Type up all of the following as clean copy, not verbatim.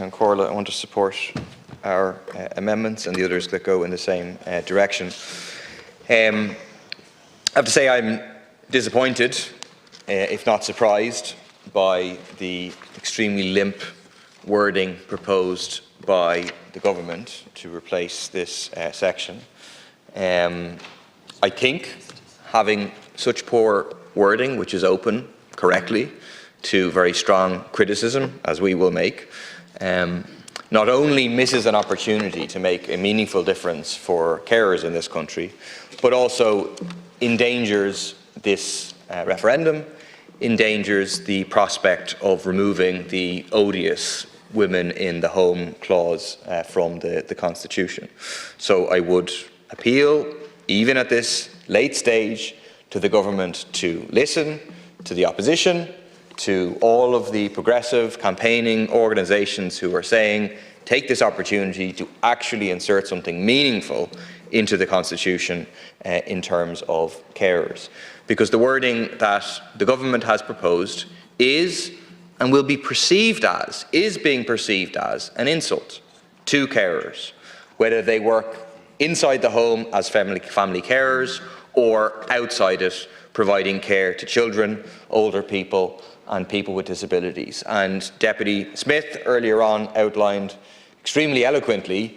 Count Corla. I want to support our amendments and the others that go in the same direction. I have to say I'm disappointed, if not surprised, by the extremely limp wording proposed by the government to replace this section. I think having such poor wording, which is open correctly to very strong criticism, as we will make, not only misses an opportunity to make a meaningful difference for carers in this country, but also endangers this referendum, endangers the prospect of removing the odious women in the home clause from the Constitution. So I would appeal, even at this late stage, to the government to listen to the opposition, to all of the progressive campaigning organisations who are saying, take this opportunity to actually insert something meaningful into the Constitution in terms of carers. Because the wording that the government has proposed is and will be perceived as, is being perceived as an insult to carers, whether they work inside the home as family carers or outside it, providing care to children, older people and people with disabilities. And Deputy Smith earlier on outlined extremely eloquently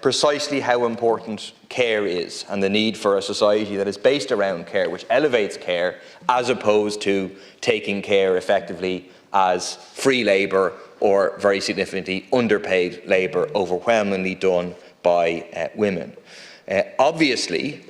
precisely how important care is and the need for a society that is based around care, which elevates care, as opposed to taking care effectively as free labour or, very significantly, underpaid labour, overwhelmingly done by women. Obviously,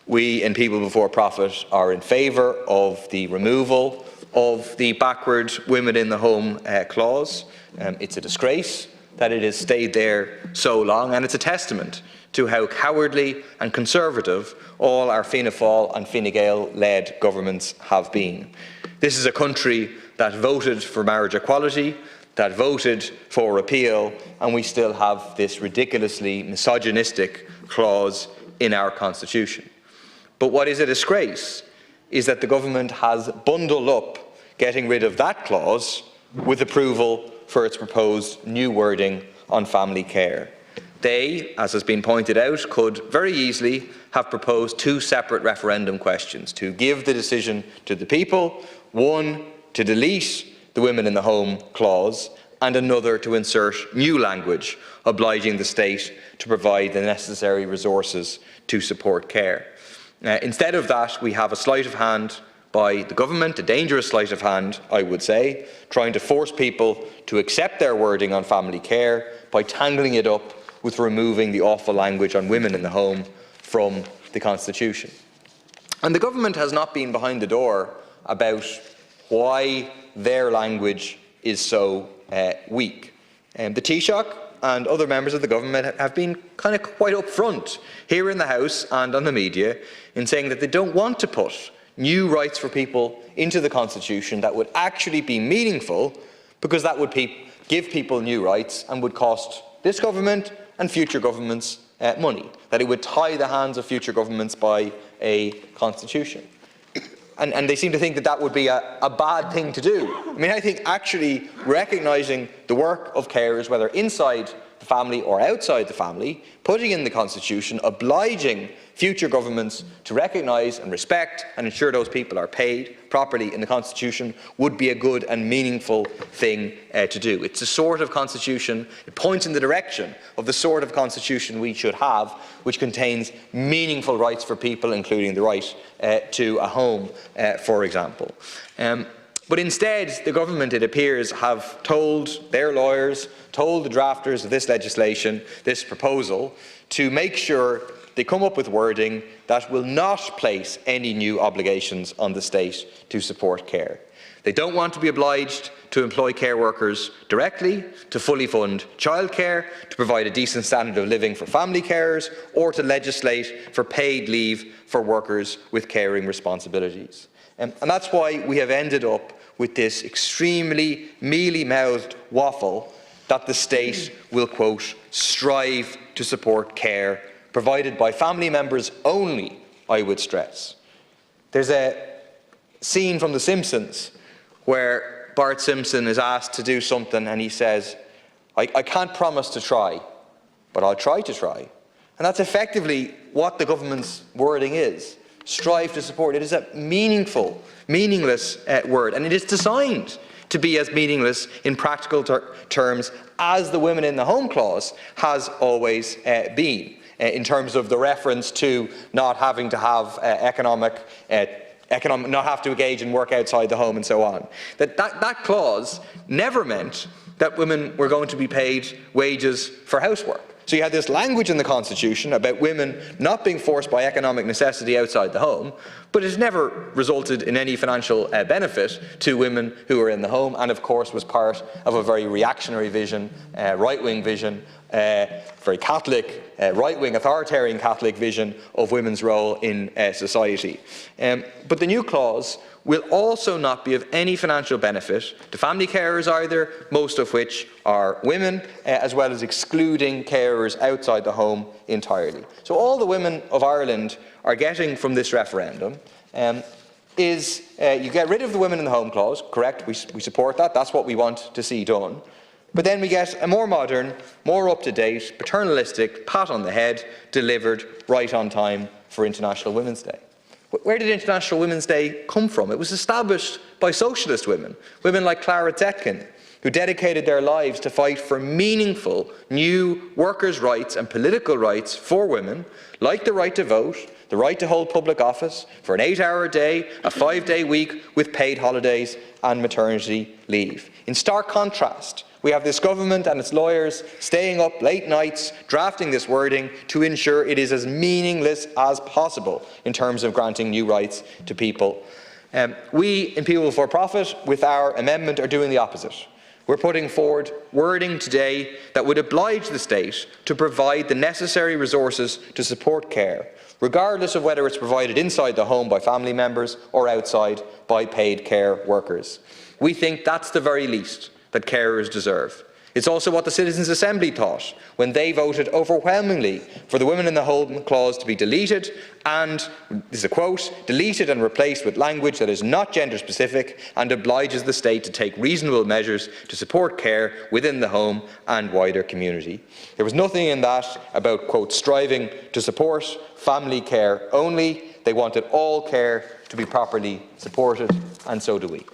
we in People Before Profit are in favour of the removal of the backward women in the home clause. It's a disgrace that it has stayed there so long, and it's a testament to how cowardly and conservative all our Fianna Fáil and Fine Gael-led governments have been. This is a country that voted for marriage equality, that voted for repeal, and we still have this ridiculously misogynistic clause in our Constitution. But what is a disgrace is that the government has bundled up getting rid of that clause with approval for its proposed new wording on family care. They, as has been pointed out, could very easily have proposed two separate referendum questions to give the decision to the people, one to delete the women in the home clause and another to insert new language obliging the state to provide the necessary resources to support care. Instead of that, we have a sleight of hand by the government, a dangerous sleight of hand, I would say, trying to force people to accept their wording on family care by tangling it up with removing the awful language on women in the home from the Constitution. And the government has not been behind the door about why their language is so weak. The Taoiseach and other members of the government have been quite upfront here in the House and on the media in saying that they don't want to put new rights for people into the Constitution that would actually be meaningful, because that would give people new rights and would cost this government and future governments money, that it would tie the hands of future governments by a constitution. And they seem to think that that would be a bad thing to do. I mean, I think actually recognising the work of carers, whether inside the family or outside the family, putting in the Constitution, obliging future governments to recognise and respect and ensure those people are paid properly in the Constitution would be a good and meaningful thing to do. It's a sort of Constitution, it points in the direction of the sort of Constitution we should have, which contains meaningful rights for people, including the right to a home, for example. But instead, the government, it appears, have told their lawyers, told the drafters of this legislation, this proposal, to make sure they come up with wording that will not place any new obligations on the state to support care. They don't want to be obliged to employ care workers directly, to fully fund childcare, to provide a decent standard of living for family carers, or to legislate for paid leave for workers with caring responsibilities. And that's why we have ended up with this extremely mealy-mouthed waffle that the state will, quote, strive to support care provided by family members only, I would stress. There's a scene from The Simpsons where Bart Simpson is asked to do something and he says, I can't promise to try, but I'll try to try. And that's effectively what the government's wording is. Strive to support. It is a meaningful, meaningless word, and it is designed to be as meaningless in practical terms as the women in the home clause has always been, in terms of the reference to not having to have not have to engage in work outside the home and so on. That clause never meant that women were going to be paid wages for housework. So you had this language in the Constitution about women not being forced by economic necessity outside the home, but it never resulted in any financial benefit to women who were in the home, and of course was part of a very reactionary vision, right-wing vision, very Catholic, right-wing authoritarian Catholic vision of women's role in society. But the new clause will also not be of any financial benefit to family carers either, most of which are women, as well as excluding carers outside the home entirely. So all the women of Ireland are getting from this referendum is you get rid of the women in the home clause, correct, we support that, that's what we want to see done. But then we get a more modern, more up-to-date, paternalistic pat on the head delivered right on time for International Women's Day. Where did International Women's Day come from? It was established by socialist women, women like Clara Zetkin, who dedicated their lives to fight for meaningful new workers' rights and political rights for women, like the right to vote, the right to hold public office, for an 8-hour day, a 5-day week with paid holidays and maternity leave. In stark contrast, we have this government and its lawyers staying up late nights drafting this wording to ensure it is as meaningless as possible in terms of granting new rights to people. We in People Before Profit, with our amendment, are doing the opposite. We're putting forward wording today that would oblige the state to provide the necessary resources to support care, regardless of whether it's provided inside the home by family members or outside by paid care workers. We think that's the very least that carers deserve. It's also what the Citizens' Assembly thought when they voted overwhelmingly for the women in the home clause to be deleted and, this is a quote, deleted and replaced with language that is not gender specific and obliges the state to take reasonable measures to support care within the home and wider community. There was nothing in that about, quote, striving to support family care only. They wanted all care to be properly supported, and so do we.